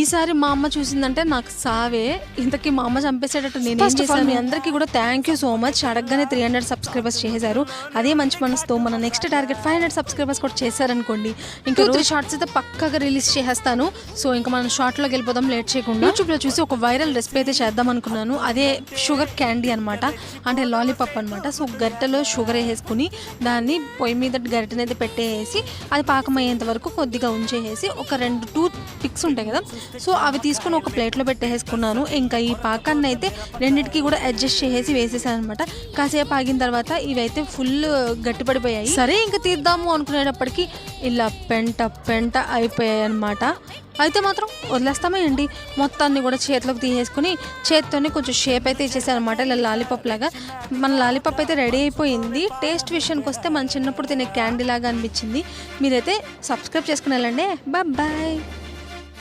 ఈసారి మా అమ్మ చూసిందంటే నాకు సావే. ఇంతకీ మా అమ్మ చంపేసేటట్టు నేను ఏం చేశాను. మీ అందరికీ కూడా థ్యాంక్ యూ సో మచ్. అడగగానే 300 సబ్స్క్రైబర్స్ చేశారు. అదే మంచి మనసుతో మన నెక్స్ట్ టార్గెట్ 500 సబ్స్క్రైబర్స్ కూడా చేశారనుకోండి, ఇంకా 3 షార్ట్స్ అయితే పక్కగా రిలీజ్ చేసేస్తాను. సో ఇంకా మనం షార్ట్లోకి వెళ్ళిపోదాం లేట్ చేయకుండా. యూట్యూబ్లో చూసి ఒక వైరల్ రెసిపీ అయితే చేద్దాం అనుకున్నాను. అదే షుగర్ క్యాండీ అనమాట, అంటే లాలీపాప్ అనమాట. సో గరిటెలో షుగర్ వేసుకుని దాన్ని పొయ్యి మీద గరిటెనైతే పెట్టేసి అది పాకమయ్యేంత వరకు కొద్దిగా ఉంచేసి ఒక 2 టూత్ పిక్స్ ఉంటాయి కదా, సో అవి తీసుకుని ఒక ప్లేట్లో పెట్టేసుకున్నాను. ఇంకా ఈ పాకాన్ని అయితే రెండింటికి కూడా అడ్జస్ట్ చేసి వేసేసాను అనమాట. కాసేపు ఆగిన తర్వాత ఇవైతే ఫుల్ గట్టిపడిపోయాయి. సరే ఇంకా తీద్దాము అనుకునేటప్పటికి ఇలా పెంట అయిపోయాయి అనమాట. అయితే మాత్రం వదిలేస్తామా ఏంటి, మొత్తాన్ని కూడా చేతిలోకి తీసేసుకుని చేతితోనే కొంచెం షేప్ అయితే ఇచ్చేసాను అనమాట, ఇలా లాలీపాప్ లాగా. మన లాలీపాప్ అయితే రెడీ అయిపోయింది. టేస్ట్ విషయానికి వస్తే మన చిన్నప్పుడు తినే క్యాండీ లాగా అనిపించింది. మీరైతే సబ్స్క్రైబ్ చేసుకుని వెళ్ళండి. బాయ్.